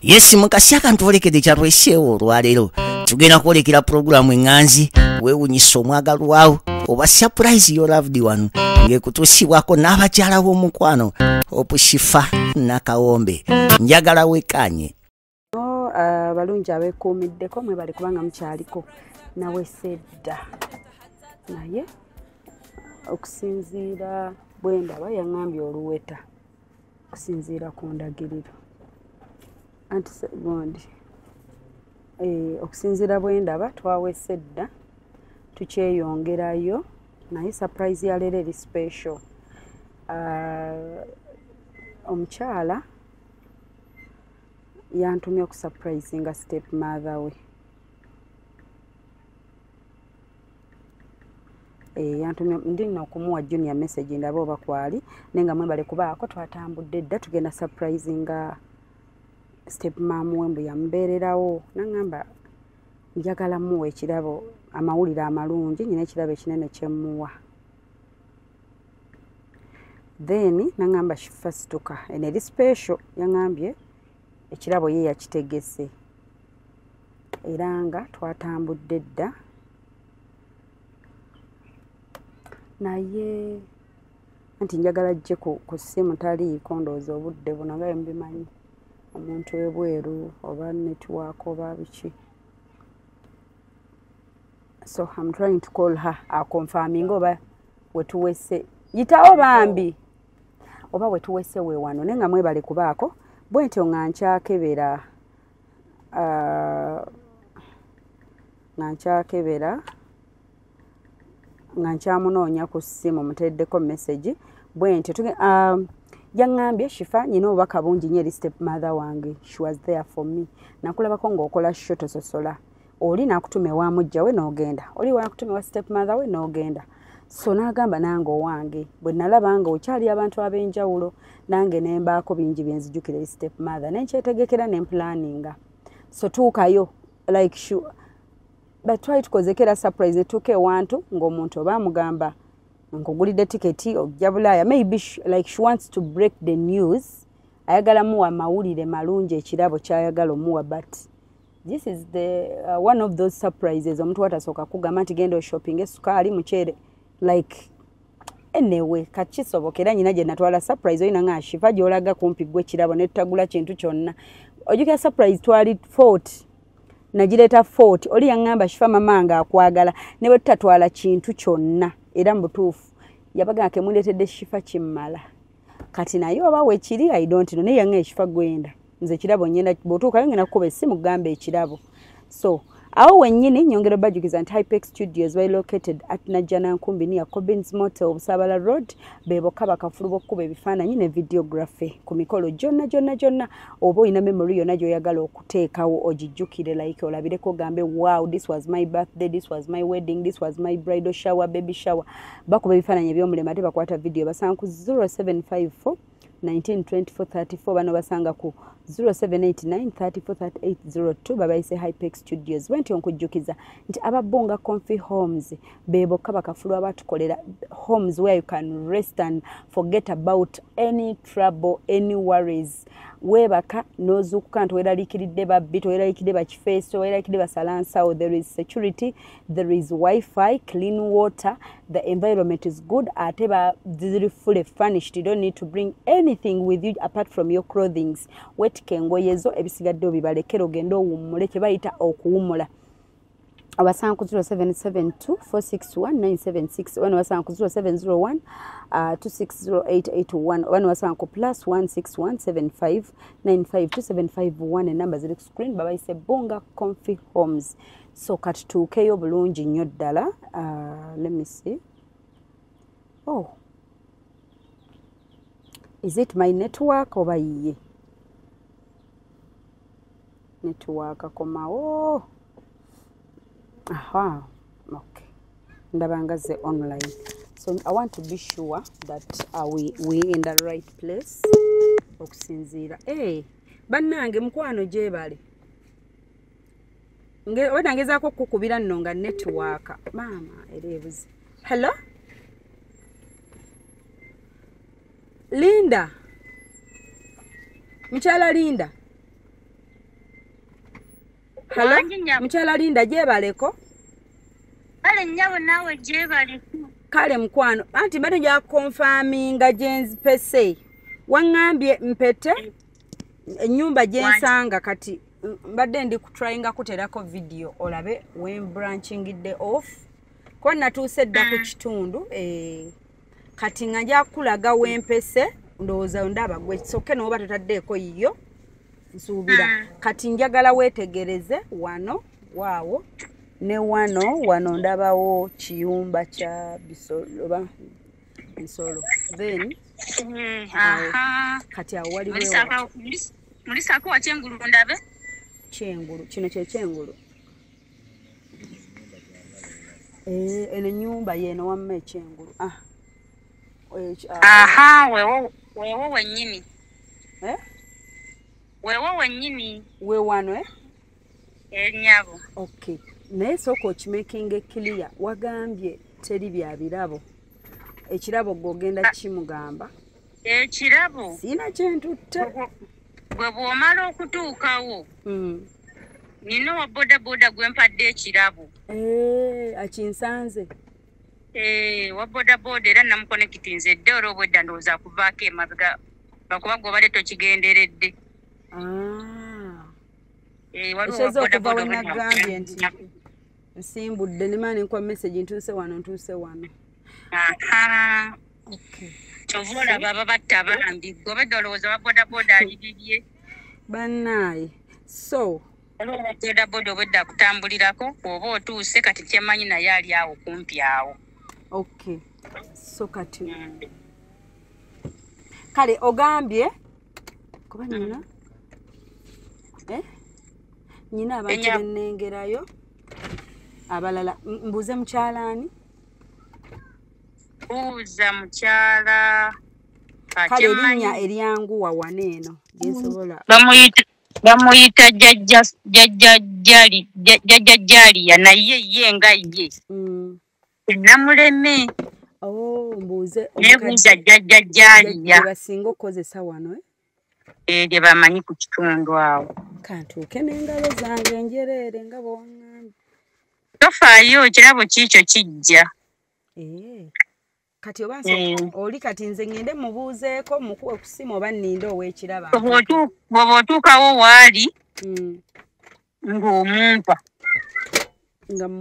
Yes mukasi akantuolekede kyatweseewo olwaleero tugenda kwolekera programu enganzi weewunyisa omwagalwa wawo oba surprise your loved one ngekutusibwako n'abakyala b'omukwano opushifa nakawombe njagala wekanye balungi abekuumiddeko mwe bali kubanga mukyaliko nawe sedda naye okusinziira bwendaba yaŋŋambye oluweta okusinziira ku ndagiriro anti gondi okusinziira bwendaba twawese dda tukyeyongerayo naye surprise ya leero eri special omukyala yantumye okusurprisinga step mother we yantumye ndina okumuwa junior message ndaba oba kwali nenga mwebale kubaako twatambudde dda tugenda surprisinga step mamu wembu yambeererawo naŋŋamba njagala muwa ekirabo amawulire amalungi nyina ekirabo ekinene kyemuwa then naŋŋamba shifasituka eneri special yaŋŋambye ekirabo ye yakitegese era nga twatambudde dda naye anti njagala jje ku ssimu taliiko ndowooza obudde buno nga mbimanyi omuntu webweru oba network oba biki so I'm trying to call her akonfirming oba wetuwese yitawo bambi oba wetuwese we wano nenga mwebale kubaako bwentyo nga nkyakebera nga nkyamunoonya ku ssimu muteddeko message bwentyo yaŋŋambye shifa nyina obubaka bungi nnyo eri step mother wange she was there for me nakulabako ng'okola sho tososola oli naakutuma ewa mujja we n'ogenda oli wanakutuma ewa step mother we n'ogenda so n'agamba nange owange bwe nalaba nga okyali abantu ab'enjawulo nange ne mbaako bingi bye nzijukira eri step mother nenkyetegekera ne mplaninga so tuukayo like sure but try tukozekera surprise etuuka ewantu ng'omuntu oba amugamba nkugulidde tiketi ojja Bulaaya maybe like she wants to break the news ayagala muwa mawulire malungi ekirabo kyayagala omuwa but this is the one of those surprises omuntu watasooka kugamba nti genda shopping esukaali muceere like anyway kakisobokera nyina gye natwala surprise oyina nga shifa gy'olaga kumpi gwe ekirabo ne tutagula kintu kyonna ojjukira surprise twali 40 nagireeta 40 oli yaŋŋamba shifa mama nga akwagala ne bwe tutatwala kintu kyonna era mbutuufu yabaga kemuleetedde shifa kimmala kati naye oba wekiri I don't know naye yaŋŋa ekifa gwenda nze ekirabo nyenda bw'otuukayo ngenda kukuba essimu gamba ekirabo so awo wennyini nyongera bajukiza nti Hypex Studios were located at Najjana Nkumbi near Cobbins Motel Busabala Road beboka bakafulu b'okkuba ebifaananyi ne videography ku mikolo gyonna oba oyina memory yonna gy'oyagala okuteekawo ogijjukire like olabireko gambe wow this was my birthday, this was my wedding, this was my bridal shower, baby shower bakuba ebifaananyi eby'omulema ate bakwata video basanga ku 0754 192434 bano basanga ku 0789343802 babayise Hypex Studios wenti onkujjukiza nti ababonga comfy homes beboka bakafulu abatukolera homes where you can rest and forget about any trouble, any worries webaka nozukuka nti weraliikiridde babbi toweraliikidde bakifeesi toweraliikidde basalansawo there is security, there is Wi-Fi, clean water, the environment is good ate ziri fully furnished. You don't need to bring anything with you apart from your clothings wetike engoye zo ebisigadde obibalekera ogenda owummule kye bayita okuwummula abasanga ku 0772461976 wano basanga ku 0701 260881 wano basanga ku +16175952751 enamba ziri ku screen babayise Bonga Comfy Homes so kati tuukeyo bulungi nnyo ddala let me see oh is it my network oba yiye network komawo aha okay ndabangaze online so I want to be sure that we in the right place okusinziira bannange mukwano gye bali wedangezaako kukubira nno nga network maama erebuzi hello Linda mukyala Linda Hello? Mchala Linda jebaleko? Kale nyawe nawe jebaleko. Kale mkwano. Anti mbade nja confirminga jenzi pese. Wangambye mpete nyumba jensanga kati mbade ndi kutryinga kuterako video olabe when branching the off. Kwa natuuse dda ku kitundu kati nga nja kulaga wempese ndowooza ndaba gwe soke n'oba totaddeeko yiyo nsuubira kati njagala weetegereze wano waawo ne wano ndabawo kiyumba kya bisolo oba bisolo then kati awo waliwo mulisako wa kyengulu ndabe kyengulu kino kye kyengulu eno nyumba yeno wamma ekyengulu wewo wennyini wewo wennyini we wano nyabo okay naye sooka okimakinga clear wagambye teri bya birabo ekirabo gw'ogenda kimugamba ekirabo sina kyentutte bwe bw'omala okutuukawo nina wa bodaboda gwempadde ekirabo akinsanze wa bodaboda era namukonekitinze edde olwobwo edda ndowooza kuvaako emabega lwakuba gw'obadde tokigenderedde ekyeza okuva we nagambye nti nsimbudde nemani nkuwa message ntuuse wano kyova olaba ababatta Bambi gw'obadde olowooza wa bodaboda alibibye bannaaye so bodaboda obwedda akutambulirako oba otuuse kati kyemanyi naye ali awo kumpi awo okay so kati kale ogambye kuba nyina abantu bennengerayo abalala mbuuze mukyalaani buuza mukyala kale erinnya eryanguwa wano eno gyensobola bamuyita jjajja Jaliya naye ye nga ye namuleme mbuuze nebuuza jjajja Jaliya basinga okukozesa wano gye bamanyi ku kitundu awo kantuuke n'engalo zange enjereere nga bw'oŋŋambye tofaayo ekirabo kiikyo kijja kati oba oli kati nze ŋŋende mubuuzeeko mukuwe ku ssimu oba nninde ow'ekiraba bw'oba otuukawo waali ng'omumpa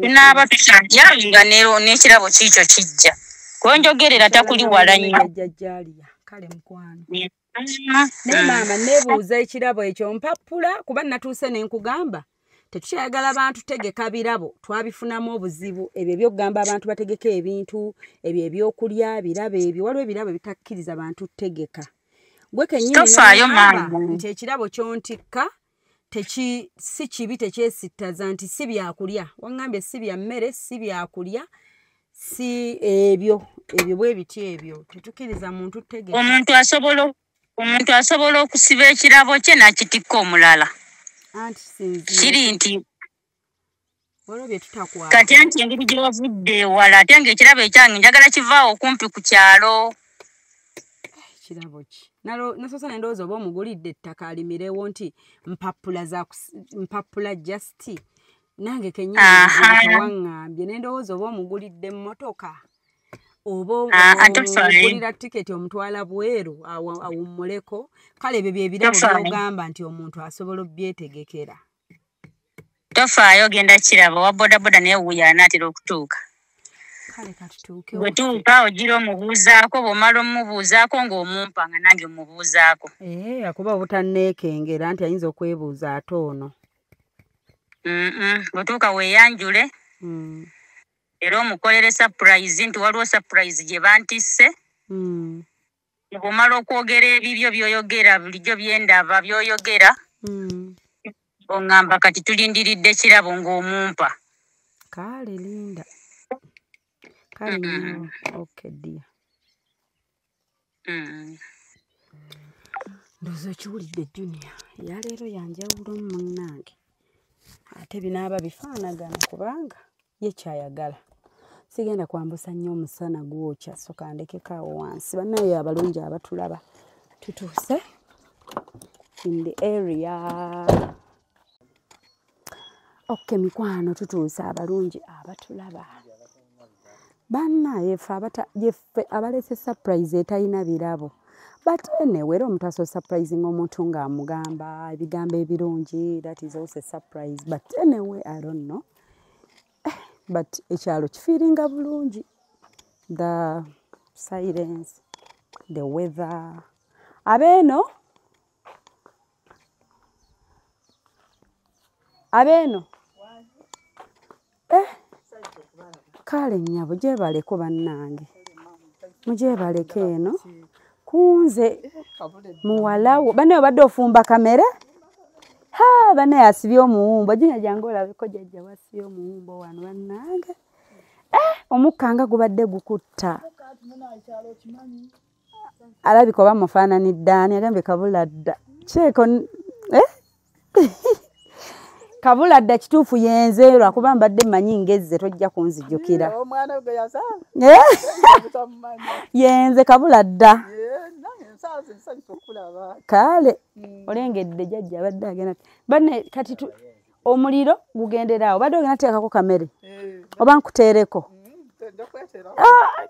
tunaaba tusajja nga n'ekirabo kiikyo kijja konjogerera takuli wala nnyo kale mukwano naye maama neebuuza ekirabo ekyo mpappula kuba natuuse ne nkugamba tetukyayagala bantu tegeka birabo twabifunamu obuzibu ebyo ebyokugamba abantu bategeka ebintu ebyo ebyokulya birabo ebyo waliwo ebirabo bitakkiriza bantu tegeka gwe kenyini nti ekirabo kyontikka si kibi tekyesittaza nti si byakulya waŋŋambye si bya mmere si byakulya si ebyo bwe biti ebyo tetukkiriza muntu tegeka omuntu asobola okusiba ekirabo kye n'akitikka omulala kiri nti kati anti engeri gye wavudde ewala ate ng'ekirabo ekyange njagala kivaawo okumpi ku kyalo kirabo ki nasosa nendowooza oba omugulidde ettaka alimirewo nti mpappula justi nange kenyiniwaŋŋambye nendowooza oba omugulidde emmotoka oba omugulira tiketi omutwala bweru awummuleko kale ebyo byebirabo byogamba nti omuntu asobola obyetegekera tofaayo genda kiraba wa bodaboda naye wuuyo anaatera okutuuka kale katutuuke bwe tuuka ogira omubuuzaako bw'omala omubuuzaako ng'omumpa nga nange omubuuzaako akuba obutanneekengera nti ayinza okwebuuza ate ono bwetuuka weeyanjule era omukolere surprise nti waliwo surprise gye bantisse bw'omala okwogera ebibyo by'oyogera bulijjo byendaba by'oyogera oŋŋamba kati tulindiridde kirabo ng'omumpa kale linda kale nyo okay dear ndowooza okiwulidde Junior yaleero yanjawulo munnange ate binaaba bifaanagana kubanga ye kyayagala sigenda kwambusa nnyo omusana gwokya soka ndekeko awo wansi bannaye abalungi abatulaba tutuuse in the area Okay, mikwano tutuusa abalungi abatulaba. Bannaye yeffe abalese surprise etayina birabo. But anyway, omuntu aso surprising omuntu ng'amugamba ebigambo ebirungi, that is also a surprise. But anyway, I don't know. But ekyalo kifiiringa bulungi. The silence, the weather. Abeeno kale nnyabo gyebaleko bannange mugyebaleko eno kunze muwalawo banne obadde ofumba kamere banne yasibye omuwumbo jinya jange olabeko jajja wasibye omuwumbo wano bannange omukka nga gubadde gukutta alabika oba mufaananiddaani agambye kabuladda kyeko kabuladda kituufu yenze lwakuba mbadde mmanyi ngezze tojja kunzijjukira yenze kabuladda kale olengedde jajja abadde agenda banne kati omuliro gugenderaawo badde ogenda teekako kamere oba nkuteereko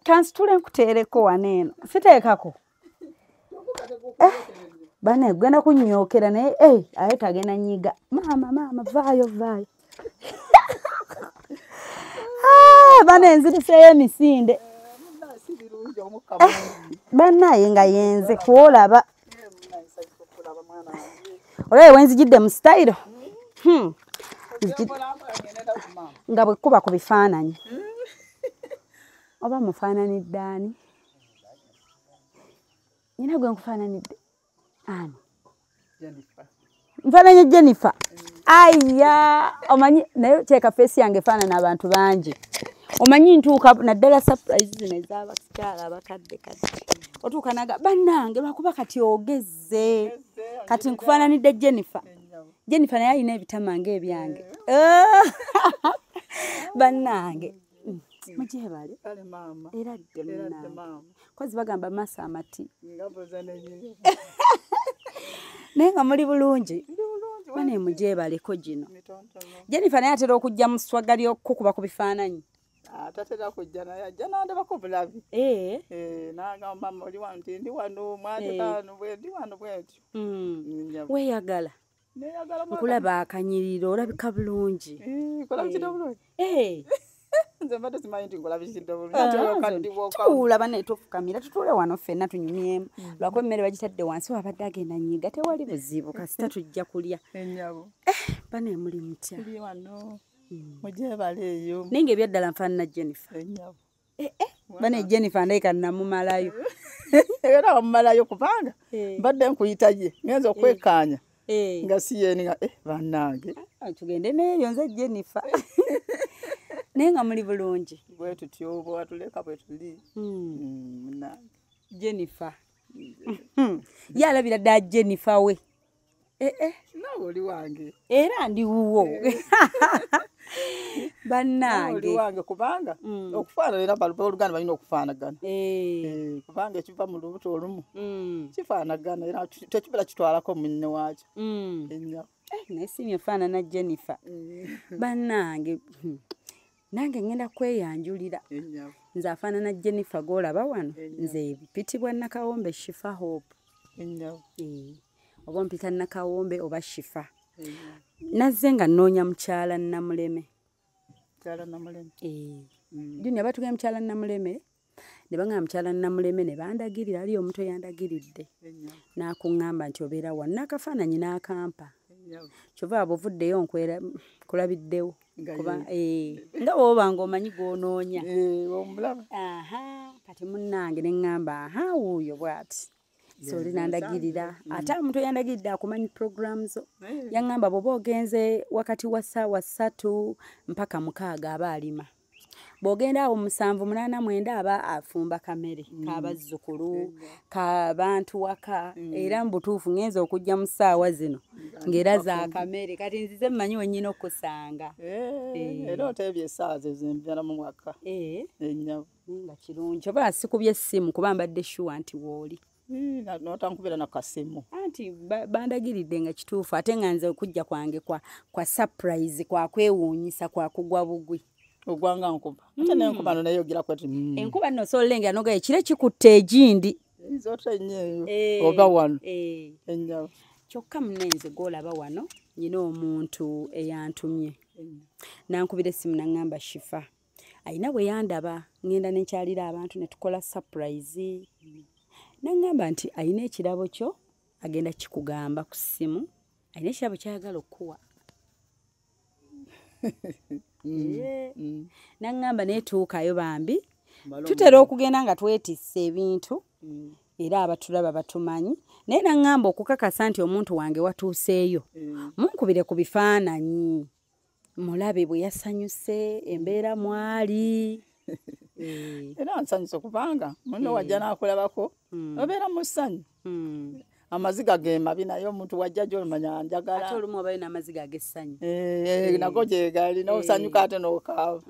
kansitule nkuteereko waneeno siteekako bane gwenda kunyookera naye aye tagenda nyiga maama vaayo bane nziriseeyo emisinde bannaye nga yenze kuolaba olaba wenzijidde mu sitayiro nga bwe kuba ku bifaananyi oba mufaananiddaani nyina gwe nkufaananidde ani nfaananye Jennifer aya omanyi naye teeka feesi yange faanana abantu bangi omanyi ntuuka naddala surprise zino ez'abakyala abakadde otuuka naga bannange lwakuba kati ogezze kati nkufaananidde Jennifer naye alina ebitama ng'ebyange bannange mugyebale era dde munnange kozi bagamba masa amati naye nga muli bulungi bane mugyebaleko gino Jennifer naye atera okujja mu sswaga ly'okukuba ku bifaananyi tatera kujja naye ajja n'andabako bulabi n'agamba mama oli wano ndi wano mwatekaano bwendi wano bwetyo weeyagala nkulaba akanyiriro olabika bulungi kolabikidde bulungi nze mbadde simanyi nti nkolabikidde bulungi tuula bane tufukamira tutuule wano ffenna tunyumyemu lwakuba emmere bagitadde wansi wabadde agenda nyiga tewali buzibu kasita tujja kulya ennyabo bane muli mutya tuli wano mugyebala eyo naye ng'ebyaddala nfaanana Jennifer ennyabo bane Jennifer ndayika namumalayo era wamumalayo kubanga mbadde nkuyita ye ngenza okwekaanya nga si yeeni nga bannange tugende n'ebyo nze Jennifer naye nga muli bulungi bwe tutyo bwe watuleka bwe tuli munnange Jennifer ye alabira ddala Jennifer we naawe oli wange era ndi wuwo bannange oli wange kubanga okufaanana era oluganda balina okufaanagana kubanga ekiva mu lubuto olumu kifaanagana era tekibala kitwalako munne waakyo ennyabo naye simye faanana Jennifer bannange nange ngenda kweyanjulira nze afaanana Jennifer gw'olaba wano nze mpitibwa Nakawombe Shifa Hope oba mpita Nakawombe oba Shifa nazze nga nnoonya mukyala Namuleme junior batugenda mukyala Namuleme ne bangamba mukyala Namuleme ne bandagirira ali omuto yandagiridde n'akuŋŋamba nti obeera wano n'akafaananyi n'akampa kyova abovuddeyo nkulabiddewo nga bwoba ng'omanyi gw'onoonya kati munnange ne ŋŋamba wuuyo bw'ati soli nandagirira ate omuntu yandagiridde akumanyi program zo yaŋŋamba bw'oba ogenze wakati wa ssaawa 3 mpaka 6 aba alima bw'ogenda awo 7, 8, 9 aba afumba kamere k'abazzukulu k'abantu waka era mu butuufu ngenza okujja mu ssaawa zino ng'era za kamere kati nzize mmanyi wennyina okusanga era oteebye essaawa ze zimbyala mu mwaka nga kirungi oba sikubye essimu kuba mbadde shuwa nti wooli notankubira nakasimu anti bandagiridde nga kituufu ate nga nze okujja kwange kwa surprise kwa kwewuunyisa kwa kugwa bugwi ogwanga nkuba ate nenkuba no nayogira kwati enkuba nno solenge anoga ekire kikutte egindi zote nyeyo oba wano enyawo kyokka munenze golaba wano nyina omuntu eyantumye nankubira essimu naŋŋamba Shifa ayina bwe yandaba ngenda nekyalira abantu ne tukola surprise naŋŋamba nti ayina ekirabo kyo agenda kikugamba ku ssimu ayina ekirabo kyayagala okuwa naŋŋamba neetuukayo Bambi tutera okugenda nga twetisse ebintu era abatulaba batumanyi naye naŋŋamba okukakasa nti omuntu wange watuuseeyo munkubire ku bifaananyi mulabe bwe yasanyuse embeera mwali era nsanyuse kubanga muno wajja nakulabako obeera mu ssanyu amaziga ge mabi naye omuntu wajja gy'olumanya njagala ate olumu obayo n'amaziga ag'essanyu nago gye gali n'osanyuka ate n'okaaba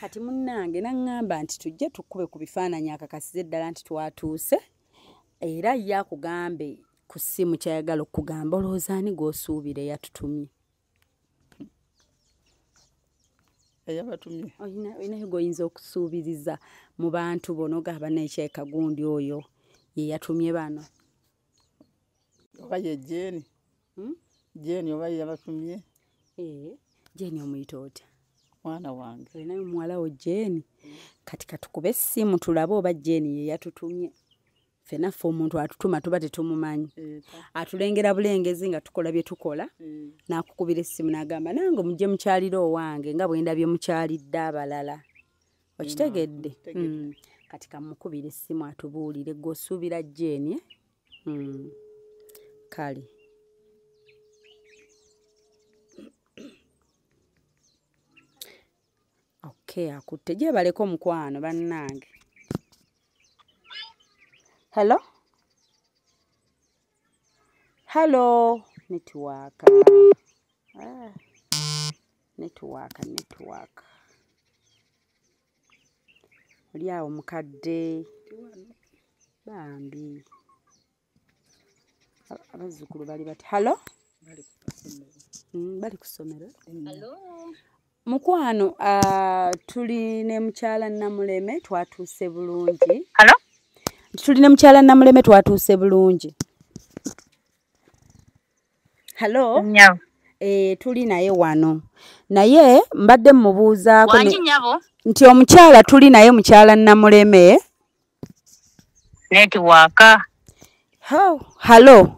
kati munnange naŋŋamba nti tujje tukube ku bifaananyi akakasize ddala nti twatuuse era ye akugambe ku ssimu kyayagala okugamba olowooza ani gw'osuubira eyatutumye eyabatumye olinayo goyinza okusuubiriza mu bantu bono gaba nekyekagundi oyo ye yatumye bano oba ye Jeeni Jeeni oba ye yabatumye Jeeni omuyita otya mwana wange olinayo muwalawo Jeeni kati katukube essimu tulabe oba Jeeni ye yatutumye ffenaffe omuntu atutuma tuba tetumumanyi atulengera bulengezi nga tukola bye tukola n'akukubira essimu n'agamba nange mujje mukyalire owange nga bwe ndabye mukyalidde abalala okitegedde kati kamukubira essimu atubuulire gwe osuubira Jeeni kale okay akutte gye baleko mukwano bannange hello network oli awo mukadde Bambi abazzukulu bali bati hello bali ku ssomero mukwano tuli ne mukyala Namuleme twatuuse bulungi tuli ne mukyala Namuleme twatuuse bulungi hello tuli naye wano naye mbadde mmubuuzaako nti omukyala tuli naye mukyala Namuleme netiwaka hello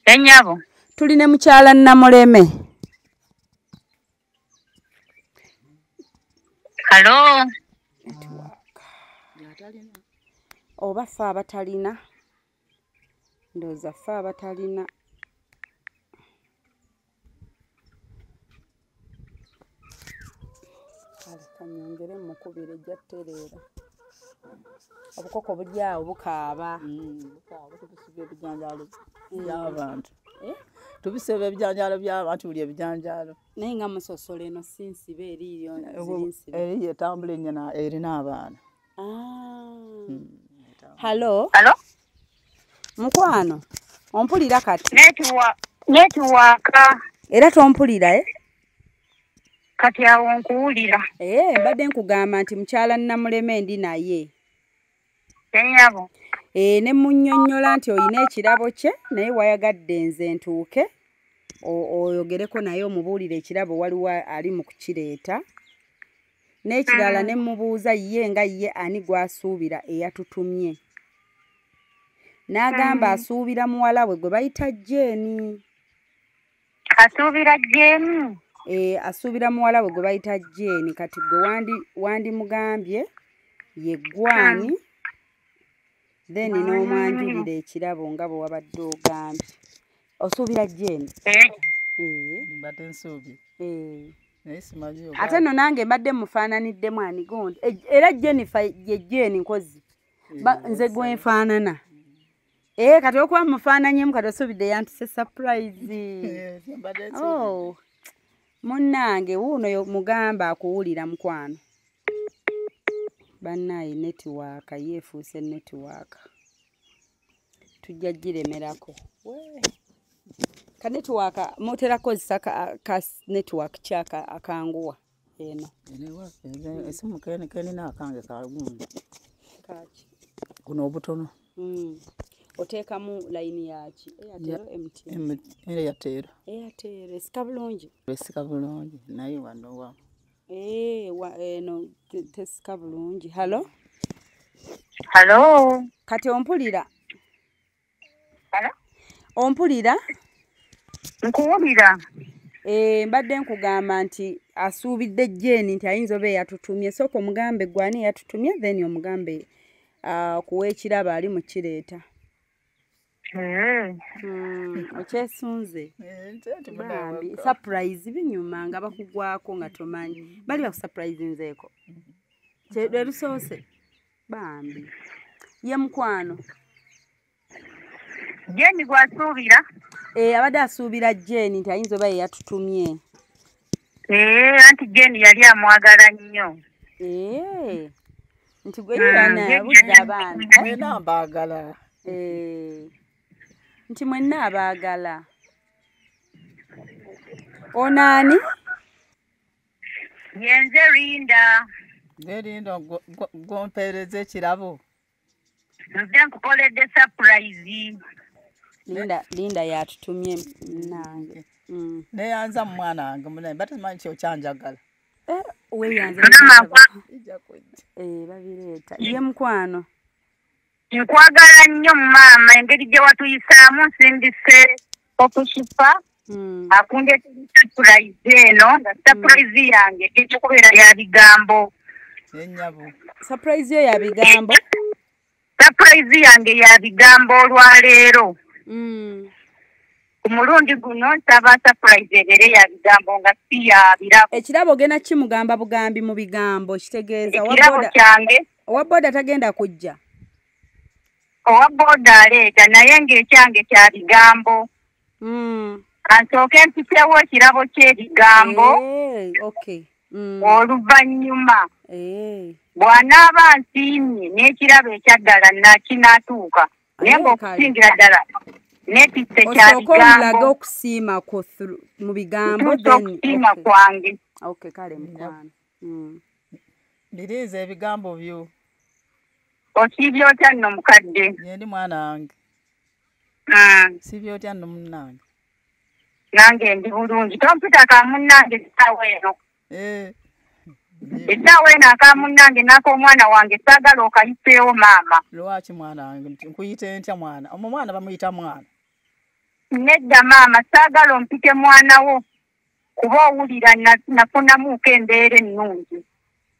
enyabo tuli ne mukyala Namuleme halo oba ffe abatalina ndowooza ffe abatalina kanyongere mukubire ejjattereera obukoko buli awo bukaaba tubisiba ebijanjaalo by'abantu tubisiba ebijanjaalo by'abantu buli ebijanjaalo naye nga musosola eno sinsiba eriyo eriyo etambula ennyana erina abaana halo mukwano ompulira kati netiwaka era tompulira kati awo nkuwulira mbadde nkugamba nti mukyala Namuleme ndi naye enyabo ne munnyonnyola nti oyina ekirabo kye naye wayagadde nze ntuuke oyogereko naye omubuulire ekirabo waliwo ali mu kukireeta n'ekirala ne mubuuza ye nga ye ani gw'asuubira eyatutumye n'agamba asuubira muwala we gwe bayita Jeeni asuubira Jeeni asuubira muwala we gwe bayita Jeeni kati gwe wandimugambye ye Gwani then n'omwanjulira ekirabo nga bwe wabadde ogambye osuubira Jeeni mbadde nsuubye naye simanyi ate no nange mbadde mufaananiddemu ani gundi era Jennifer ye Jeeni nkozi nze gwenfaanana kati okuba mufaananyemu kati osuubidde yantuse surprise munnange wuuno mugamba akuwulira mukwano bannaye netiwaaka yeefuuse netiwaaka tujja giremerako ka netiwaaka mutera kozesa ka netiwaaka kyaka akanguwa eno esimu kene n'akange kagundi kaki kuno obutono oteekamu layini yaki Airtel esika bulungi naye wano eno tesika bulungi. Halo kati ompulira? Ompulira? Nkuwulira. Mbadde nkugamba nti asuubidde Jane nti ayinza oba yatutumye sooka omugambe gwani yatutumye then omugambe kuwa ekirabo ali mu kireeta. Okyesunze Bambi surprise binyuma nga bakugwako nga tomanyi bali bakusurprise nzeeko lerusoose Bambi ye mukwano Jeni gwasuubira? Abadde asuubira Jane nti ayinza oba yatutumye. Anti Jeni yali amwagala nnyo. Nti gwe yana budde abaana mwenna mbaagala. Nti mwenna abaagala. Onaani? Yenze Linda. Linda gompeereza ekirabo. Nze nkukoledde surprise. Linda yatutumye nange. Neyanza mu mwana wange munene batamanyi kyokyanjagala. Weyanza babireeta ye mukwano. Nkwagala nnyo maama engeri gye watuyisaamu nsindise okushipa akundeeta surprise eno nga surprise yange ekyokubeera ya bigambo. Ennyabo. Surprise yo ya bigambo? Surprise yange ya bigambo olwaleero. Ku mulundi guno nsaba surprise ebeere ya bigambo nga si ya birabo. Ekirabo gena kimugamba bugambi mu bigambo kitegeeza ekirabo kyange owa boda tagenda kujja. Owa boda aleeta naye ng'ekyange kya bigambo. Kansooke mpisewo ekirabo ky'ebigambo. Okay. Oluvannyuma bw'anaaba nsiimye n'ekirabo ekyaddala nakinaatuuka naye ng'okusingira ddala n'episse kya bigambo. Osooka omulaga okusiima mu bigambo okusiima kwange. Okay, kale mukwano. Biriiza ebigambo byo. Osiibye otya nno mukadde? Ndi mwana wange. Siibye otya nno munnange? Nange ndi bulungi. Tompita ka munnange essaawa eno. Essaawa eno aka munnange n'ak'omwana wange saagala okayiseewo maama. Lwaki mwana wange nkuyite ntya mwana? Omwo mwana bamuyita mwana. Nedda maama saagala ompite mwana wo kuba owulira nafunamuuko embeera ennungi.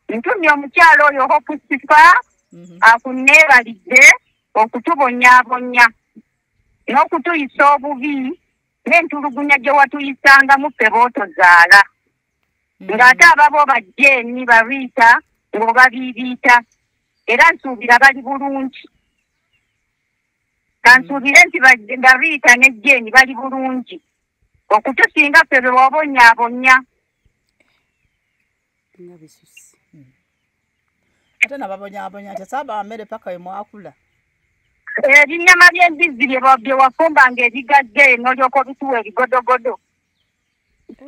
Ntumye omukyalo oyo Hopusifa akunneebalidde okutubonyaabonya n'okutuyisa obubi n'entulugunya gye watuyisangamu ffe b'otozaala. Ng'ate ababo bajjeeni babiita ng'obabiibiita era nsuubira bali bulungi. Kansuubire nti babiita ne jjeeni bali bulungi okutusinga ffe be wabonyaabonya. Ate nababonyaabonya nti asaba mmere paka we mwakula. Ebinyama by'embizzi bye wafumbanga ebigagge n'olyoka obituwa ebigodogodo.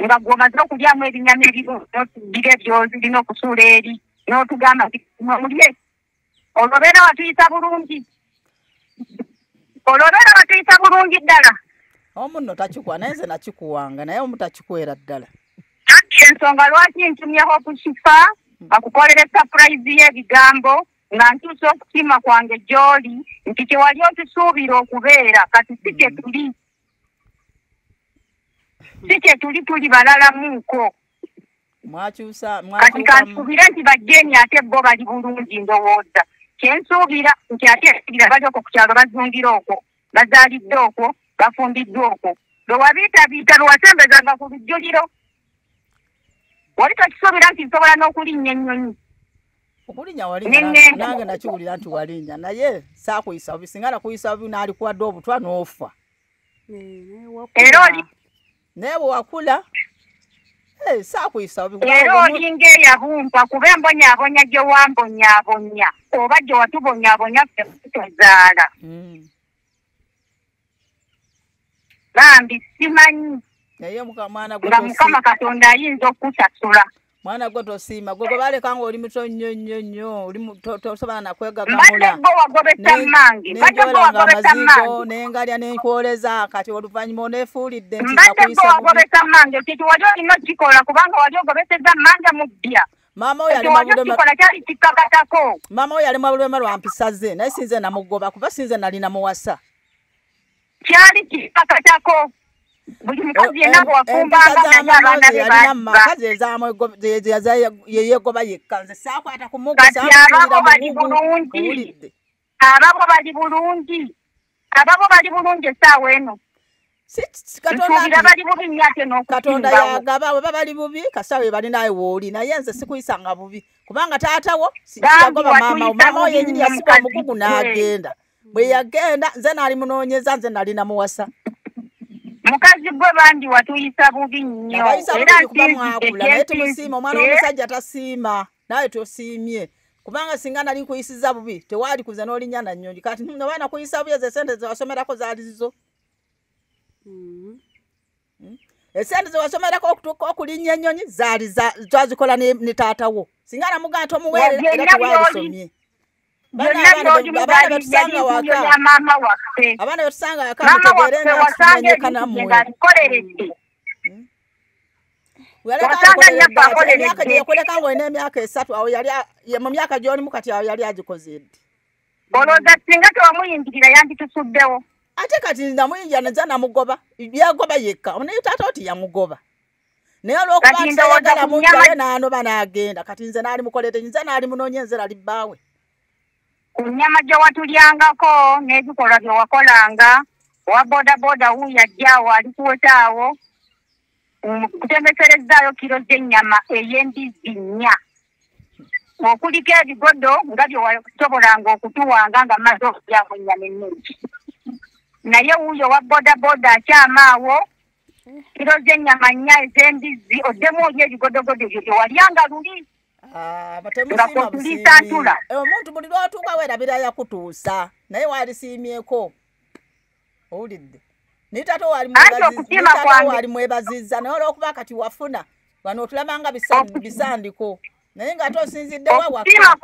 Nga gw'omaze okulyamu ebinyama ebirira by'olina okusuula eri n'otugamba mulye. Olwobeera watuyisa bulungi. Olwobeera watuyisa bulungi ddala. Omu nno takikuwa naye nze nakikuwanga naye omu takikwera ddala. Ensonga lwaki ntumyeho okushifa akukolere surprise y'ebigambo nga ntuusa okusiima kwange gy'oli nti kye wali otusuubira okubeera kati si kye tuli. Si kye tuli balalamuuko. Kati kansuubire nti bajjeeni ate bo bali bulungi ndowooza. Kyensuubira nti ate ekibira bali okwo ku kyalo bazungira okwo bazaalidde okwo bafumbiddwa okwo. Lwe wabiitabiita lwe wasembezanga ku bijjuliro. Wali tokisuubira nti nsobola n'okulinnya ennyonyi. Okulinnya walinnya nange nakiwulira nti walinnya naye saakuyisa bubi singa nakuyisa bubi n'alikuwadde obutwa n'ofa. Era oli naye bwe wakula saakuyisa era olinga eyabumpa kuba embonyaabonya gye wambonyaabonya oba gye watubonyaabonya ffe tuzaala Bambi simanyi naye mwana nga Mukama Katonda ayinza okukusasula mwana gwe tosiima gwe baleka nga oli muto nnyo oli tosobola nakwegagamula mbadde gwe wagobesa mmange nengalya nenkwoleza kati oluvannyuma oneefuulidde nti mbadde gwe wagobesa mmange kiti wali olina okikola kubanga wali ogobeseza mmange mu ddya maama oyo kyali kikkakatako maama oyo alimu abulwema lwa mpisa ze naye sinze namugoba kuba sinze nali namuwasa kyali kikkakatako buli mukazi yenna bwe wafumbanga naye abaana be baza yeyegoba yekka nze saakwata ku muggo kati ababo bali bulungi ababo bali bulungi essaawa eno nsuubira bali bubi nnyo ate Katonda yagaba bwe bali bubi kasaawa we bali naye wooli naye nze sikuyisanga bubi kubanga taatawo yagoba maama oyo yenyini yasiba omugugu n'agenda bwe yagenda nze naali munoonyeza nze nali namuwasa mukazi gwe Bambi watuyisa bubi nnyo era kuba mwakula naye tumusiima omwana w'omusajja tasiima nawe tosiimye kubanga singa nali nkuyisiza bubi tewaali kuze n'olinnya na nnyonyi kati abaana kuyisa bubi ezo esente zewasomerako zaali zizo esente zewasomerako okutuuka okulinnya ennyonyi zaali twazikola ne taatawo singa namugamba tomuweerera era tewaalisomye abaana betusanga waka mutegeere ntimenyeka nammwe emyaka gye yakoleka nga olina emyaka 3 awo yali mu myaka gy'olimu kati awo yali agikoze ddi olowooza singa tewamuyingirira yanditusuddewo ate kati namuyingira neza namugoba yagoba yekka naye taata oti yamugoba naye olwokuba ntayagala mujjayo n'anoba n'agenda kati nze naali mukolete nze naali munoonye nze lali bbaawe ku nnyama gye watulyangako n'ebikolwa bye wakolanga owa bodaboda wuuyo ajjaawo ali kuwetaawo kutembeserezaayo kiro z'ennyama ey'embizzi 4 okuliko ebigoddo nga bye wasobolanga okutuwanga nga maze okulyamu ennyama ennungi naye wuuyo owa bodaboda akyamaawo kiro z'ennyama 4 ez'embizzi oddemu oli ebigoddogoddo byo bye walyanga luli omuntu buli lwatuuka weerabira yakutuusa naye waalisiimyeko owulidde naye taata waali mwebazizza naye olwokuba kati wafuna wano otulabanga bisandiko naye nga tosinziddewa okusiima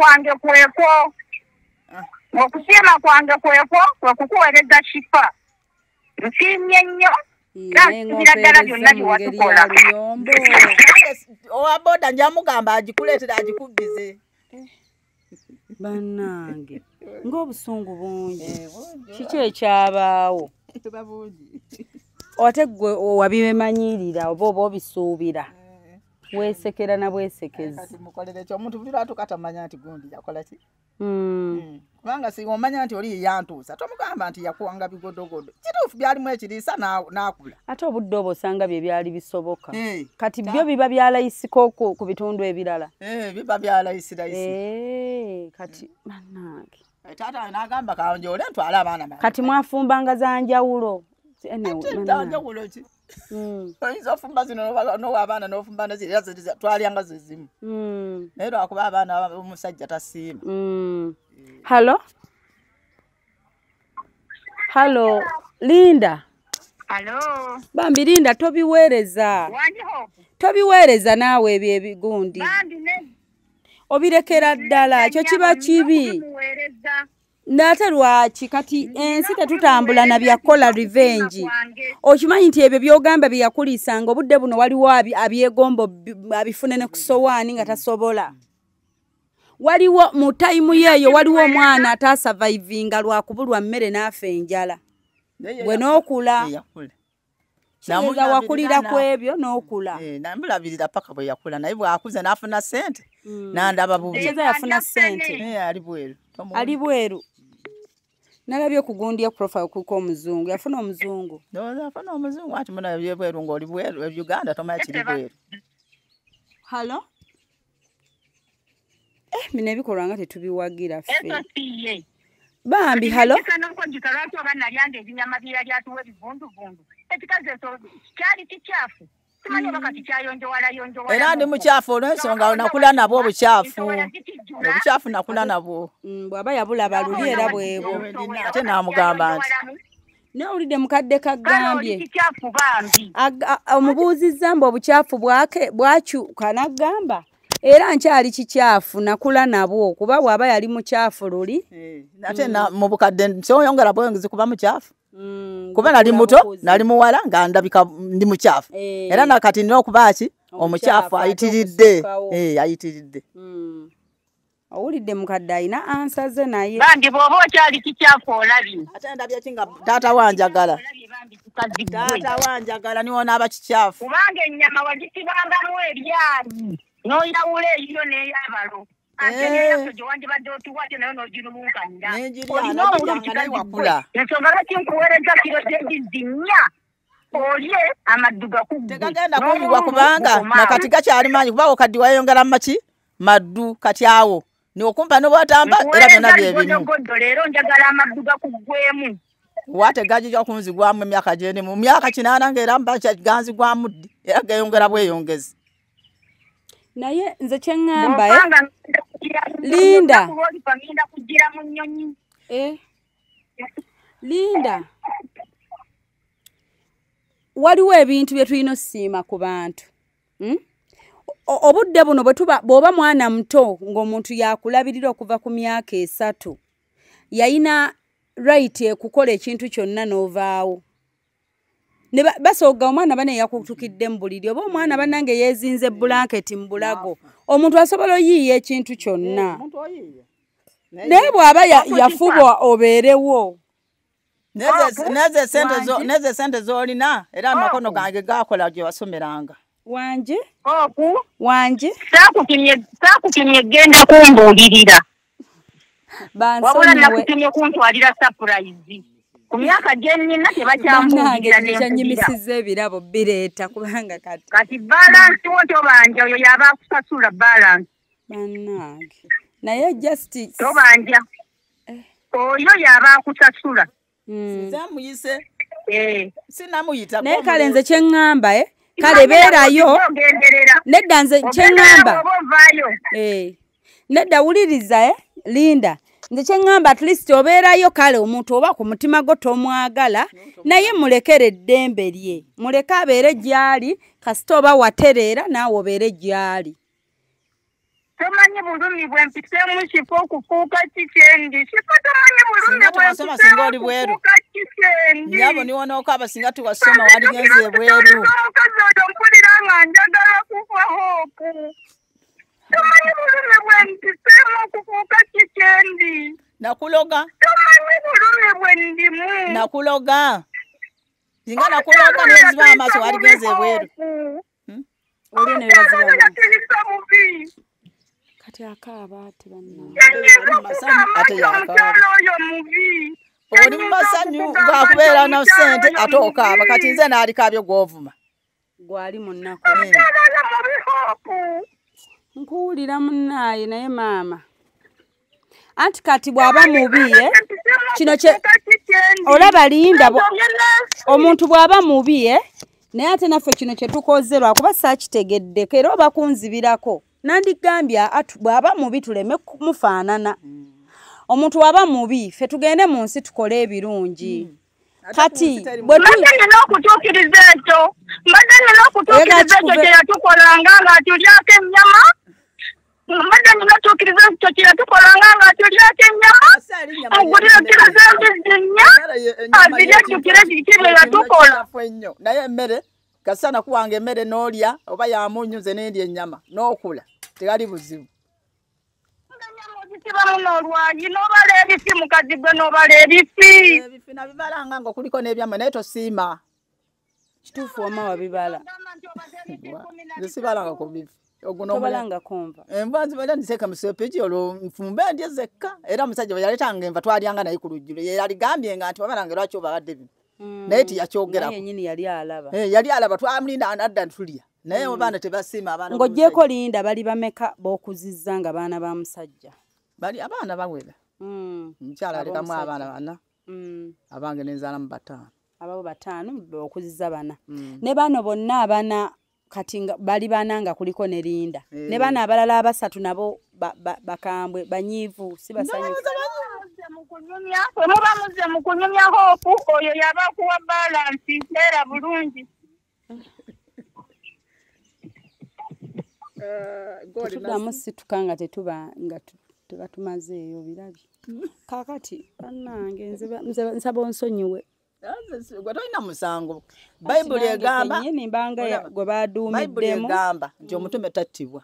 kwange kwekwo kwekukuweereza kifa nsiimye nnyo nsubira ddala byonna bye watukola owa boda njamugamba agikuleetera agikubbize bannange ng'obusungu bungi kiki ekyabaawo ate gwe wabimanyirira oba obisuubira weesekera na bwesekezi mukolere ekyo omuntu buli lwatukatamanya nti gundi yakola ki kubanga omanya nti oli yantuusa tomugamba nti yakuwanga bigodogodo kituufu byalimu ekiriisa n'akula ate obudde obwo osanga bye byali bisoboka kati byo biba byalayisiko ku bitundu ebirala biba byalayisi kati bannange taata n'agamba kanjole ntwale abaana kati mwafumbanga za njawulo njawulo ki oyinza ofumba zino nowa abaana n'ofumba nazira twalyanga zezimu naye lwakuba abaana omusajja tasiima halo Linda Bambi Linda tobiweereza naawe ebyo ebigundi obirekera ddala ekyo kiba kibi Nate lwaki kati ensi tetutambula na byakola revenge okimanyi nti ebyo byogamba byakulisanga obudde buno waliwo abyegombo abifune ne kusowaani nga tasobola waliwo mu time yeeyo waliwo omwana atasurvivinga lwakubulwa mmere n'afa enjala bwe n'okula Namuza wakulira kwebyo n'okula nambulabirira paka bwe yakula naye bwakuze n'afuna ssente n'andaba bubi yafuna ssente ali bweru nalabye okugundya profile kuko omuzungu yafuna omuzungu afuna omuzungu ati muna byebweru ng'oli bweru Uganda tomanya kiri bweru halo bino ebikolwa nga tetubiwagira ffe Bambi halo ekikazi ekyo kyali kikyafu simanyi bakati kyayonjowala yonjowala era ndi mukyafu olw'ensonga nakula nabwo obukyafu nakula nabwo bw'aba yabulaba luli era bwebwo ate n'amugamba nti n'owulidde mukadde kagambye kikyafu bambi omubuuzizza mbu obukyafu bwakyuka n'aggamba era nkyali kikyafu nakula nabwo kuba bw'aba yali mukyafu luli ate mu bukadde soyongera bwengezi kuba mukyafu kuba nali muto nali muwala nga ndabika ndi mukyafu era nakati nina okuba ki omukyafu ayitiridde ayitiridde owulidde mukadde alina ansaze naye bandi bw'oba okyali kikyafu olabi ate ndabye ki nga taata wanjagala niwo naaba kikyafu kubanga ennyama wagisibangamu ebyali n'oyawula eyiyo n'eyabalo ate neyaso gye wandibadde otuwadde nayo n'ogirumunkanya olina wakula ensonga lwaki nkuweereza kiro gy'embizzi nnya olye amaddu gakuggu tegagenda kunyibwa kubanga nakati gakyali manyi kuba okaddi wayongera maki maddu kati awo niwokumpa nobwatamba era byonna byebimu leero njagala amaddu gakuggwemu wate gajija kunzigwamu emyaka gyeni mu myaka 8 ng'era mbacha ganzigwamu ddi era gayongera bweyongezi naye nze kyeŋŋamba Linda Linda waliwo ebintu bye tulina osiima ku bantu obudde buno bw'oba mwana muto ng'omuntu yakulabirira okuva ku myaka 3 yayina right ekukola ekintu kyonna n'ovaawo ne basooga omwana bane yakutukidde mu buliri oba omwana bannange yeezinze blanketi mu bulago omuntu asobola oyiiya ekintu kyonna naye bw'aba yafubwa obeerewo neze sente z'olina era amakono gange gakola gye wasomeranga wanje saakutumye genda kumbuulirira wabula nakutumye kuntwalira surprise ku myaka gyennina tebakyambuulirira nekyanyimisiza ebirabo bireeta kubanga kati balansi wo tobanja oyo yaba akusasula balansi bannange naye justice tobanja oyo yaba akusasula zamuyise sinamuyita naye kale nze kyeŋŋamba kale beerayo nedda nze kyeŋŋamba nedda wuliriza Linda nze kyeŋŋamba at least obeerayo kale omuntu oba ku mutima gwo tomwagala naye mulekere eddembe lye muleke abeere gy'ali kasita oba watereera naawe obeere gy'ali tomanyi bulumi bwempiseemu kifo okufuuka kikendi kifo tomanyi bulumi bwempiseemu okufuuka kikendi yabo niwo n'okaaba singa tuwasoma waligenze ebweru omukazi oyo mpulira nga njagala kuva hoopu tomanyi bulumi bwempiseemu okufuuka kikendi nakuloga tomanyi bulumi bwendimu nakuloga singa nakuloga neziba amaaso waligenze ebweru olio nebazibatirisa mubi kati akaaba ate oli mumasanyu gakubeera na sente ate okaaba kati nze naalikaabyo gwovuma gwali munnako nkuwulira munnaaye naye maama anti kati bw'aba mubi kino olaba Linda omuntu bw'aba mubi naye ate naffe kino kye tukoze lwakuba saakitegeddeko era oba kunzibirako nandigambya bw'aba mubi tuleme kumufaanana omuntu waba mubi ffe tugende mu nsi tukole ebirungi kati mbadde nina okutuukiriza ekyo kye yatukolanga ng'atulyako ennyama mbadde nina okutuukiriza ekyo kye yatukolanga ng'atulyako ennyama mugulire kiro z'embizzi nnya azirye jjukire kiki bye yatukola naye emmere kasana kuwanga emmere n'olya oba yamunyuze n'endya ennyama n'okula tegali buzibu kibamu n'olwayi n'obala ebifi mukazi gwe n'obala ebifi nabibalanga nga okuliko n'ebyamwe naye tosiima kituufu oma wabibala zisibalanga ku bifi tobalanga konva enva nzibala ndiseka musepeki olwo nfumbe ndye zekka era omusajja bwe yaletanga enva twalyanga naye ku lujjulo ye yaligambye nga nti babalanga lwaki obabadde bino naye tiyakyogerako yenyini yali alaba twamulinda anadda ntulya naye abaana tebasiima abaana ng'oggyeko Linda bali bameka b'okuzizza nga baana ba musajja bali abaana bawera mukyala alekamu abaana 4 abange nenzaalamu 5 ababo 5 okuzizza 4 ne bano bonna abana kati bali bananga kuliko ne Linda ne bana abalala abasatu nabo bakambwe banyivu sibasanyufu muba muze mukunyumya hopu oyo yaba kuwa balance era bulungi tudamu situkanga tetuba nga tebatumazeeyo birabye kakati bannange nze nsaba onsonyiwe gwe tolina musango bayibuli egamba gwe baduumiddemu egamba nti omutume tattibwa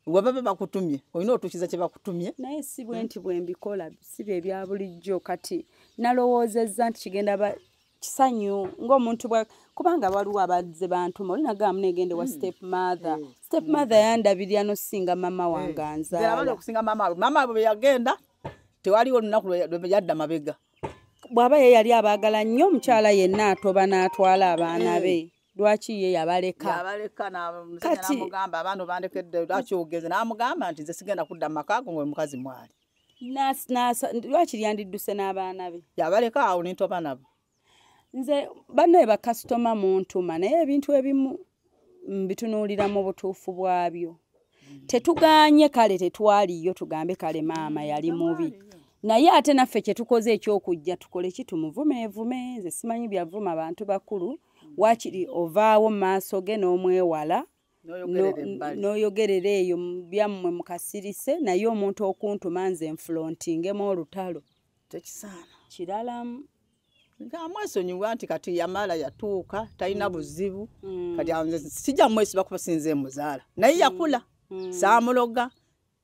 gwe baba bakutumye olina otuukiza kye bakutumye naye si bwe nti bwe mbikola si bye bya bulijjo kati nalowoozezza nti kigenda kisanyu ng'omuntu kubanga waliwo abazze bantuma olina gamu negende wa step mother yandabirira nosinga mama wange anzaala okusinga mama bwe yagenda tewaliwo olunaku lwe yadda mabega bw'aba ye yali abaagala nnyo omukyala yenna atoba n'atwala abaana be lwaki ye yabaleka namugamba abaana bandekedde lwaki ogeze namugamba nti nze sigenda kudda mu maka go ngwe mukazi mwali lwaki lyandidduse n'abaana be yabaleka awo nintoba nabo nze bannaye bakasitoma muntuma naye ebintu ebimu mbitunuulira mu butuufu bwabyo tetuganye kale tetwaliyo tugambe kale maama yali mubi naye ate naffe kye tukoze ekyokujja tukole kitumuvumeevume nze simanyi byavuma abantu bakulu wakiri ovaawo mu maaso ge n'omwewala n'oyogerera eyo byammwe mukasirise naye omuntu okuntuma nze enfulontingemu olutalo tekisaana kiralamu nga mwesonyiwa nti kati yamala yatuuka talina buzibu kati nze sijja mwesiba kubasinze muzaala naye yakula saamuloga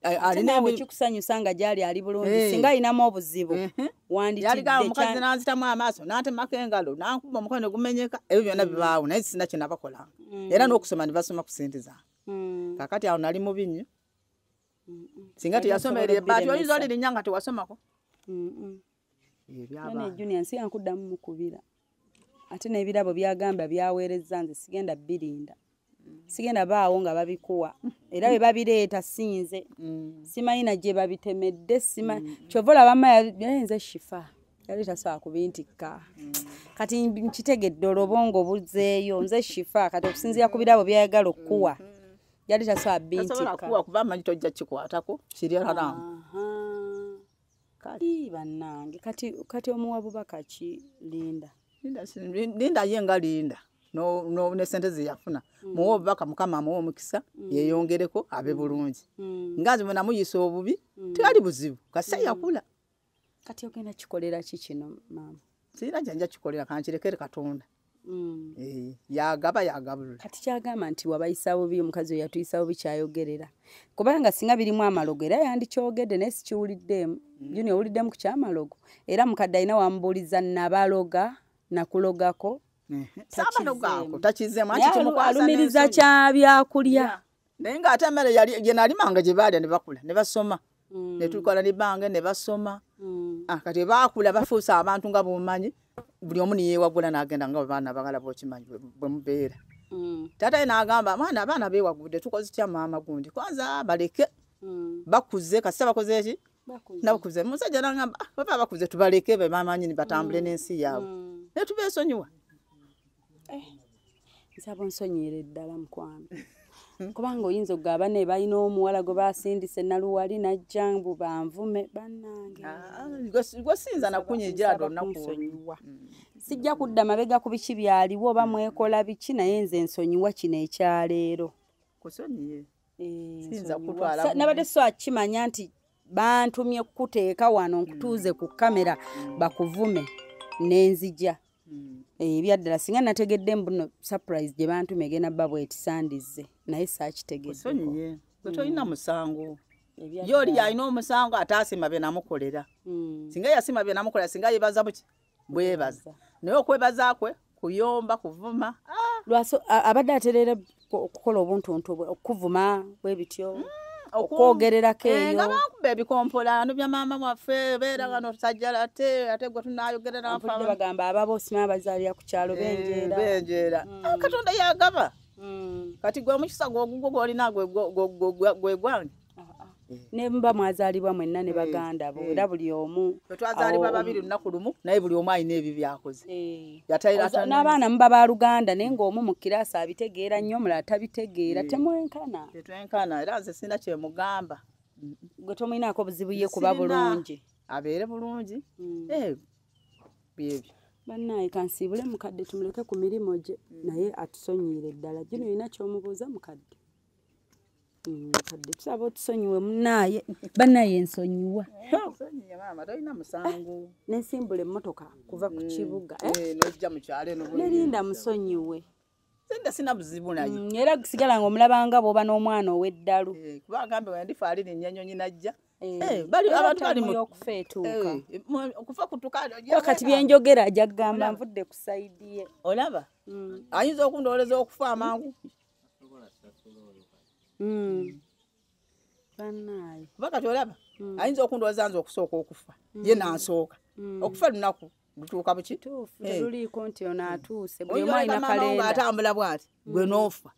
alinawe kikusanyusa nga gyali ali bulungi singa alinamu obuzibu yaligaa omukazi nanzitamu amaaso nantemako engalo nankuba omukono gumenyeka ebyo byonna bibaawo naye sina kye nabakolanga era n'okusoma ne basoma ku ssente zange kakati awo nali mubi nnyo singa teyasomera ebbaati oyinza olirinnya nga tewasomako junior nsiga nkuddamu mukubira ate n'ebirabo byagamba byaweerezza nze sigenda birinda sigenda baawo nga babikuwa era bwe babireeta sinze simanyi na gye babitemedde kyova olaba yayenze shifa yali tasobola kubintikka kati nkitegedde olobongo buzeeyo nze shifa kati okusinziira ku birabo byayagala okukuwa yali tasobola bintikka kuba amanyi tojja kikwatako kiri haramu bannange kati omuwa bubaka ki Linda yenga Linda no ne sente ze yafuna muwo baka mukama amuwo omukisa yeyongereko abe bulungi ngazi mwe namuyisa obubi tewali buzibu kasa yakula kati ogenda kikolera ki kino mama sina janja kikolera kankirekere Katonda yagabulula kati kyagamba nti wabayisa bubi omukazi yatuyisa bubi kyayogerera kubanga singa birimu amalogo era yandikyogedde naye sikiwuliddemu junior owuliddemu ku kyamalogo era mukadde alina wamubuuliza nabaloga nakulogako samalogaako takizemu anti alumiriza kyabyakulya naye ng'ate emmere gye nalimanga gye baalya ne bakula ne basoma ne tukola ne bange ne basoma kati baakula bafuusa abantu nga bumanyi buli omu niyeewagula n'agenda nga baana bagala bwokimanyi bwe mubeera taata n'agamba abaana beewagudde tukoze kya maama gundi kwanza baleke bakuze kasita bakoze eki nabakuze musajja n'agamba baba bakuze tubaleke bamanyi batambule n'ensi yaabwe naye tubeesonyiwa nsaba onsonyiire ddala mukwano kubanga oyinza okugaba ne balina omuwala gwe basindise naluwali najja mbu banvume bannange gwe sinza nakunyigira nsonyiwa sijja kudda mabega ku biki byaliwo oba mwekola biki naye nze nsonyiwa kino ekyaleero kusonyiye nabadde so akimanya nti bantumye kukuteeka wano nkutuuze ku kamera bakuvume n'enzija ebyaddala singa nategedde mbuno surprise gye bantume egenda bba bwetisandize naye saakitegedde gwe tolina musango yoli alina omusango ate asima bye namukolera singa yasima bye namukolera singa yebaza buki bwebaza naye okwebaza kwe kuyomba kuvuma lwaso abadde aterera okukola obuntuntu okuvuma bwe bityo okwogererako eyo nga bakuba ebikompolano bya maama waffe beera gano sajjala ate gwe tunayogerera bagamba ababosima abazaalira ku kyalo benjeera Katonda yagaba kati gwe omukisa gwogwo gwolina gwe gwange ne mba mwazaalibwa mwenna ne baganda bo era buli omu twazaalibwa babiri lunaku lumu naye buli omu alina ebyo byakoze n'abaana muba baluganda naye ng'omu mu kiraasi abitegeera nnyo omulala tabitegeera temwenkana tetwenkana era nze sina kyemugamba gwe tomwinaako buzibu ye kuba bulungi abeere bulungi byebyo bannaye kansiibule mukadde tumuleke ku mirimu gye naye atusonyiire ddala gino olina kyomubuuza mukadde mukadde tusaba otusonyiwe munaaye bannaye ensonyiwa maama tolina musango nensimbula emmotoka kuva ku kibuga nojja mu kyalo eno nerinda musonyiwe senda sina buzibu nayo era gusigala ng'omulabanga bw'oba n'omwana ow'eddalu kuba agambe wendifa ali nennyanyonyi najja bali abantu bali mu okufeetuuka okufa kutuka wakati byenjogera ajja kugamba nvudde ku sayidi ye olaba ayinza okundowoleza okufa amangu bannaye kuba kati olaba ayinza okundowoleza nze okusooka okufa ye nansooka okufa lunaku lutuuka buki teruliiko nti ono atuuse buli omu alina kalenda atambula bw'ati gwe n'ofa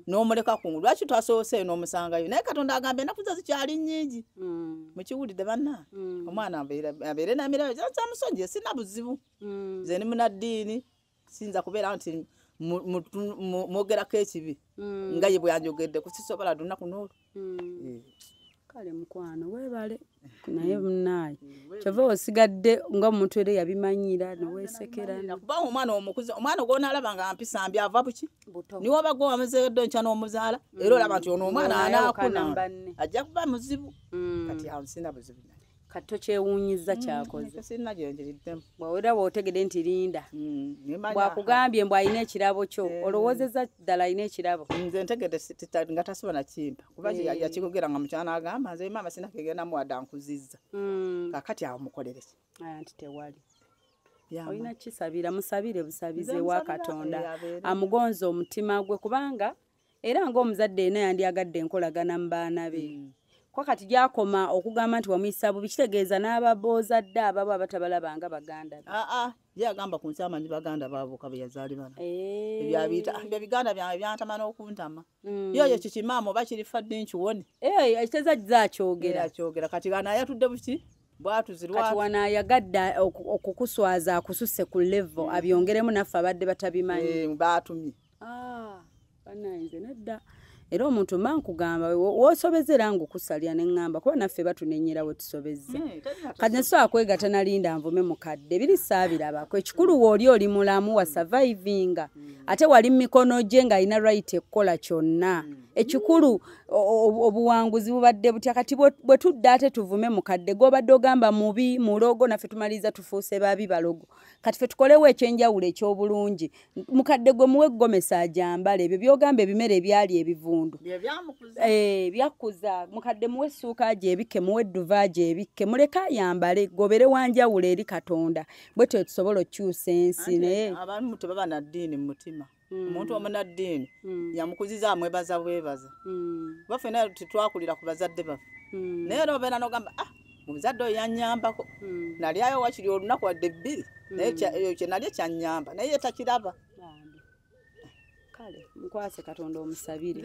n'omuleka kungu lwaki twasooseeyo n'omusangayo naye katonda agamba ennaku ze zikyali nnyingi mukiwulidde banna omwana abeere namirayo kyamusonyiye sina buzibu nze ni munaddiini siyinza kubeera nti mwogerako ekibi nga ye bwe yanjogedde kusisobola lunaku n'olwo kale mukwano weebale naye munaaye kyova osigadde nga omuntu era yabimanyira neweesekera kuba omwana omukuze omwana gw'onaalaba nga mpisa mbi ava buki niwe oba gwe wamuzeedde nkya n'omuzaala era olaba nti ono omwana anaakuna ajja kuba muzibu kati awo sina buzibu kati tokyewuunyiza kyakoze sirina gyenjiriddemu bwawera bw'otegedde nti linda bwakugambye mbw alina ekirabo kyo olowoozezza ddala alina ekirabo nze ntegedde nga tasoba nakimpa kuba yakigogera nga mukyana agamba nze maama sinakegendamu wadde ankuzizza kakati awo mukolere ki nti tewali olina kisabira musabire busabize wa katonda amugonza omutima gwe kubanga era ng'omuzadde ena yandyagadde enkolagana mu baana be kwa kati gyakoma okugamba nti wamuyisa bubi kitegeeza n'ababozadde ababo abatabalabanga baganda be ye agamba ku nsi amanyi baganda baabuuka bwe yazaalibana ebyo biganda byange byantama n'okuntama yoyo kikimaama oba kiri fadde nkiwone ekiteza zakyogera kati anaayatudde buki kati wanaayagadde okukuswaza akususe ku level abyongeremu naffe abadde batabimanyi baatumye banayinze nedda era omuntu mba nkugamba woosobezera ngaokusalya neŋŋamba kuba naffe batunenyera we tusobezza kati nesobola kwegata nalinda nvume mukadde biri saabirabako ekikulu w'oli mulamu wa survivinga ate wali mu mikono gye ng'alina right ekkola kyonna ekikulu obuwanguzi bubadde butya kati bwe tudde ate tuvume mukadde gw'obadde ogamba mubi mulogo naffe tumaliriza tufuuse babi balogo kati ffe tukolewo ekyenjawulo eky'obulungi mukadde gwe muwe eggomesa ajambala ebyo byogamba ebimere ebyali ebivundu byakuza mukadde muwe essuuka gye ebikke muwe edduva gye ebikke muleka yambale gobere wanjawulo eri katonda bwe tetusobola okukyusa ensi naye abamu tebaba na ddiini mu mutima omuntu omunaddiini yamukuziza amwebaza bwebaza baffe naye tetwakulira ku bazadde baffe naye era obeera n'ogamba omuzadde oyo yannyambako nalyayo wakiri olunaku wadde bbiri naye kye nalye kyannyamba naye takiraba kale mukwase katonda omusabire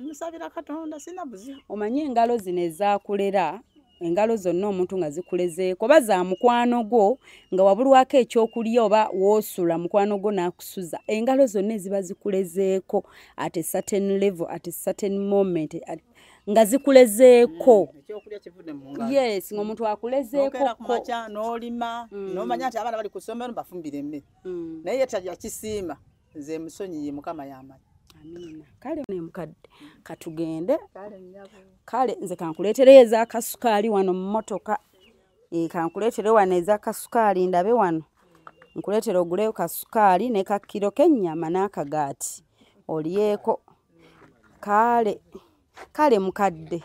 musabira katonda sina buzibu omanyi engalo zino ezaakulera engalo zonna omuntu nga zikulezeeko oba za mukwano gwo nga wabulwako ekyokulya oba woosula mukwano gwo n'akusuza engalo zonna eziba zikulezeeko at a certain level at a certain moment nga zikulezeeko yes ng'omuntu akulezeeko kumakya n'olima n'omanya nti abaana bali ku ssomero bafumbire emmere naye tajja kisiima nze musonyiye mukama yamanyi amina kale ne mukadde katugende kale nze kankuleetere ez'akasukaali wano mu mmotoka kankuleetere wano ez'akasukaali ndabe wano nkuleetere oguleyo kasukaali ne kakiro k'ennyama n'akagaati olyeko kale mukadde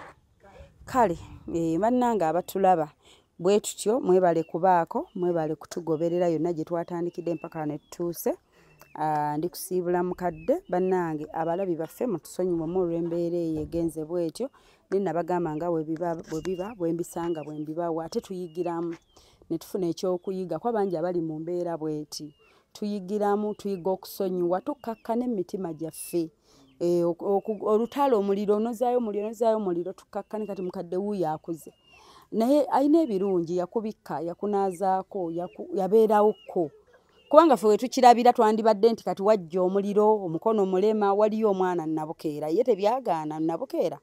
kale bannange abatulaba bwe tutyo mwebale kubaako mwebale kutugoberera yonna gye twatandikidde mpaka ne tutuuse ndi kusiibula mukadde bannange abalabi baffe mutusonyiwe mu olw'embeera eyo egenze bwetyo nenabagamba nga bwe mbisanga bwe mbibawa ate tuyigiramu ne tufuna ekyokuyiga kwa bangi abali mu mbeera bweti tuyigiramu tuyiga okusonyiwa tukkakkana emitima gyaffe olutalo omuliro onozaayo omuliro tukakkane kati mukadde wuuyo akuze naye ayina ebirungi yakubikka yakunaazaako yabeerawokko kubanga ffe wetukirabira twandibadde nti kati wajja omuliro omukono mulema waliyo omwana nabukeera ye tebyagaana nabukeera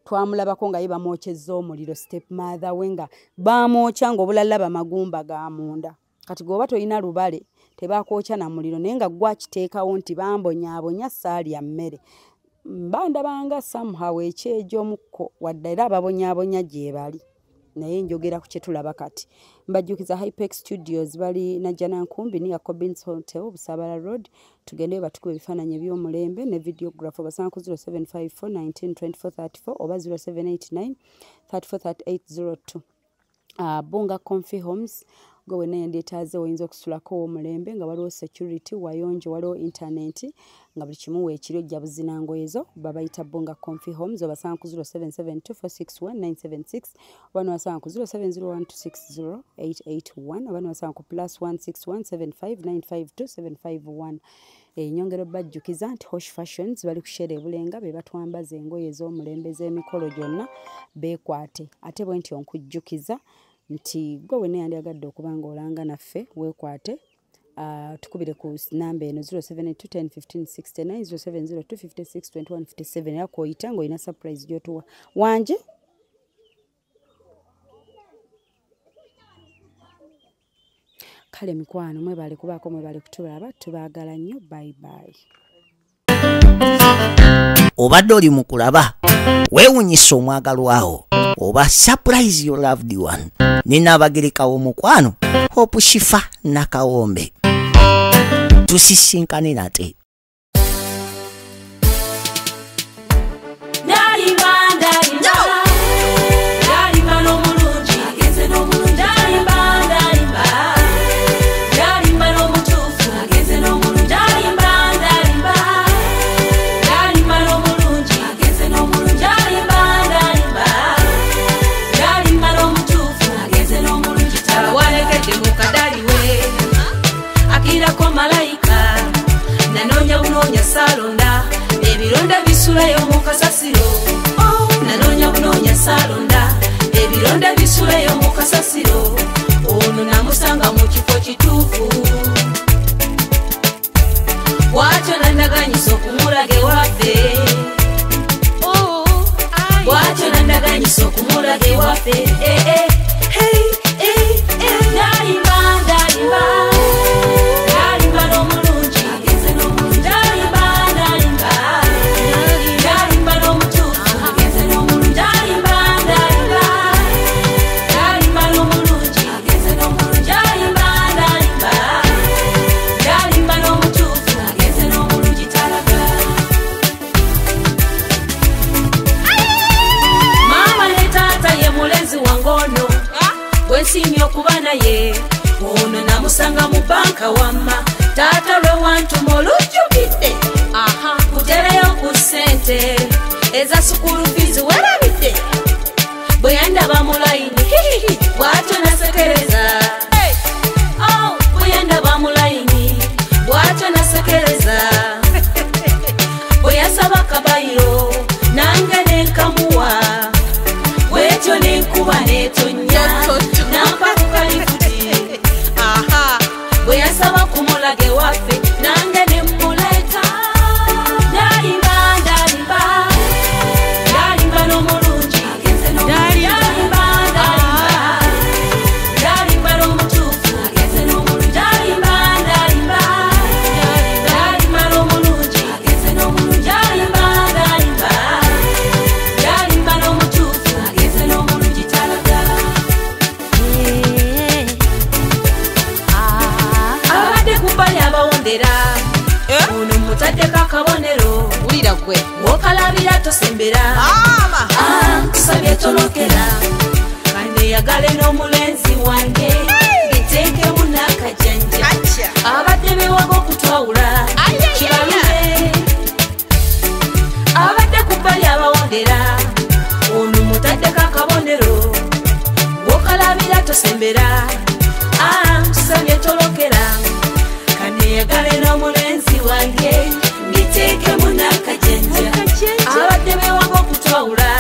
twamulabako nga ye bamwokyezza omuliro step mother we nga bamwokya ng'obulala bamagumba ga munda kati gwoba tolina lubale tebakwokya na muliro naye nga gwakiteekawo nti bambonyaabonya saalya mmere mbandabanga somehow ekyejomukko wadde era ababonyaabonya gye bali naye njogera ku kyetulaba kati mbajjukiza Hypex Studios bali Najjanankumbi ni Cobbins Hotel Busabala Road tugende batukuba ebifaananyi eby'omulembe ne videographer basanga ku 0754192434 oba 0789343802 Bunga Comfy Homes gwe naye ndeetaaze oyinza okusulako omulembe nga waliwo security wayonjo waliwo internet nga buli kimu weekiri ojja buzinangoye ezo babayita Bunga Comfy Homes obasanga ku 0772461976 oba nobasanga ku 0701260881 oba nobasanga ku +16175952751 enyongero bajjukiza nti Hosh Fashions bali kushera ebulenga be batwambaza engoye ez'omulembe z'emikolo gyonna beekwate ate bwe nti onkujjukiza nti gwe wena yandiyagadde okubanga olanga naffe weekwate tukubire ku namba eno 0782101569 0702562157 era kwoyita ng'olina surprise gy'otuwa wanje kale mikwano mwebale kubaako mwebale kutulaba tubaagala nnyo bye bye obadde oli mu kulaba weewunyisa omwagalwawo oba surprise your loved one nina abagerekawo mukwano Hope Shifa Nakawombe tusisinkane nate salonda ebironda bisulayo mu kasasiro nanonya bunonya salonda ebironda bisulayo mu kasasiro ono namusanga mu kifo kituufu bwatyo nandaganyisa okumulage waffe bwatyo nandaganyisa okumulage waffe okuba naye ono namusanga mu banka wamma taata lwe wantuma olujjukidde kutereyo ku ssente eza sukulu fizi werabidde bwe yandaba mu layini bw'atyo nasekereza bwe yandaba mu layini bw'atyo nasekereza bwe yasaba kabayiro nange nenkamuwa bwetyo nenkuba netonnya bwe yasaba kumulage waffe nange nemuleka ndalimba n'omulungi ndalimba n'omutuufu ndalimba n'omulungi ndalimba n'omutuufu n'omulungi talaga ono mutaddeko akabonero wulira gwe wokalabira tosembera tusabye tolokera kaneyagale n'omulenzi wange biteekemu n'akajanja abadde bewaga okutwawula kibalume abadde ku bbali abawondera ono mutaddeko akabonero wokalabira tosembera tusabye tolokera kaneyagale n'omulenzi wange biteekemu n'akajanja abadde bewanga okutwawula